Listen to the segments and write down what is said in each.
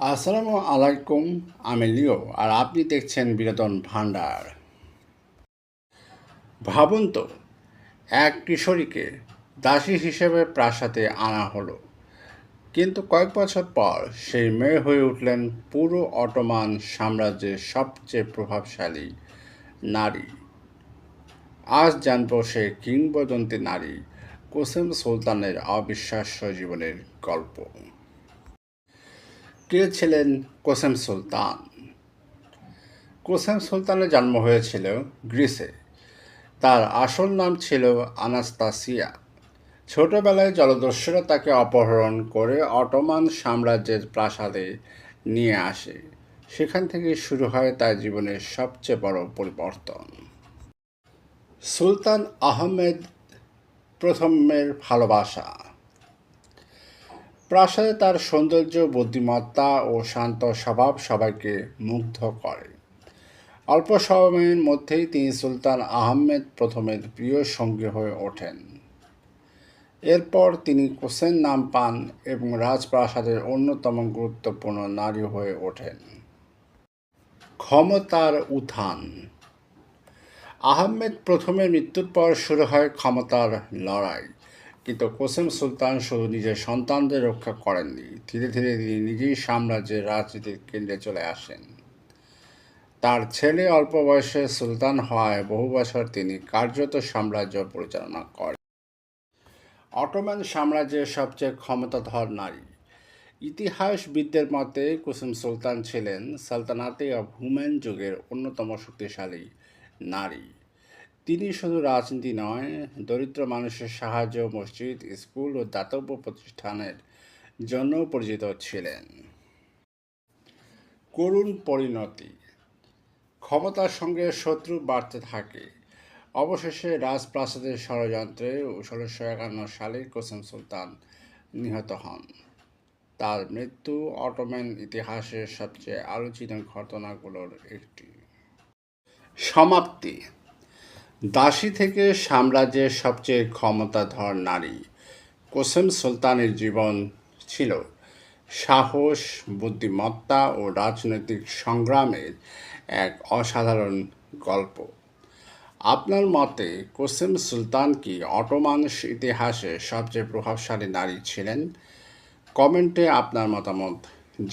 আসসালামু আলাইকুম। আমি লিও আর আপনি দেখছেন বিনোদন ভান্ডার। ভাবুন তো, এক কিশোরীকে দাসী হিসেবে প্রাসাদে আনা হলো, কিন্তু কয়েক বছর পর সেই মেয়ে হয়ে উঠলেন পুরো অটোমান সাম্রাজ্যের সবচেয়ে প্রভাবশালী নারী। আজ জানব সেই কিংবদন্তি নারী কোসেম সুলতানের অবিশ্বাস্য জীবনের গল্প। কে ছিলেন কোসেম সুলতান? কোসেম সুলতানের জন্ম হয়েছিল গ্রিসে। তার আসল নাম ছিল আনাস্তাসিয়া। ছোটবেলায় জলদস্যুরা তাকে অপহরণ করে অটোমান সাম্রাজ্যের প্রাসাদে নিয়ে আসে। সেখান থেকে শুরু হয় তার জীবনের সবচেয়ে বড় পরিবর্তন। সুলতান আহমেদ প্রথমের ভালোবাসা। প্রাসাদে তার সৌন্দর্য, বুদ্ধিমত্তা ও শান্ত স্বভাব সবাইকে মুগ্ধ করে। অল্প সময়ের মধ্যেই তিনি সুলতান আহমেদ প্রথমের প্রিয় সঙ্গী হয়ে ওঠেন। এরপর তিনি কোসেন নাম পান এবং রাজপ্রাসাদের অন্যতম গুরুত্বপূর্ণ নারী হয়ে ওঠেন। ক্ষমতার উত্থান। আহমেদ প্রথমের মৃত্যুর পর শুরু হয় ক্ষমতার লড়াই, কিন্তু কোসেম সুলতান শুধু নিজের সন্তানদের রক্ষা করেননি, ধীরে ধীরে তিনি নিজেই সাম্রাজ্যের রাজনীতির কেন্দ্রে চলে আসেন। তার ছেলে অল্প বয়সে সুলতান হওয়ায় বহু বছর তিনি কার্যত সাম্রাজ্য পরিচালনা করেন। অটোমান সাম্রাজ্যের সবচেয়ে ক্ষমতাধর নারী। ইতিহাসবিদদের মতে কুসুম সুলতান ছিলেন সালতানাতে অব হুমায়ুন যুগের অন্যতম শক্তিশালী নারী। তিনি শুধু রাজনীতি নয়, দরিদ্র মানুষের সাহায্য, মসজিদ, স্কুল ও দাতব্য প্রতিষ্ঠানের জন্যও পরিচিত ছিলেন। করুণ পরিণতি। ক্ষমতার সঙ্গে শত্রু বাড়তে থাকে। অবশেষে রাজপ্রাসাদের ষড়যন্ত্রে ১৬৫১ সালে কোসেম সুলতান নিহত হন। তার মৃত্যু অটোমান ইতিহাসের সবচেয়ে আলোচিত ঘটনাগুলোর একটি। সমাপ্তি। দাসী থেকে সাম্রাজ্যের সবচেয়ে ক্ষমতাধর নারী কোসেম সুলতানের জীবন ছিল সাহস, বুদ্ধিমত্তা ও রাজনৈতিক সংগ্রামের এক অসাধারণ গল্প। আপনার মতে কোসেম সুলতান কি অটোমান ইতিহাসে সবচেয়ে প্রভাবশালী নারী ছিলেন? কমেন্টে আপনার মতামত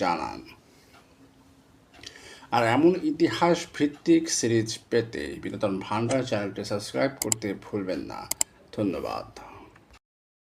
জানান। আর এমন ইতিহাস ভিত্তিক সিরিজ পেতে বিনোদন ভান্ডার চ্যানেলটি সাবস্ক্রাইব করতে ভুলবেন না। ধন্যবাদ।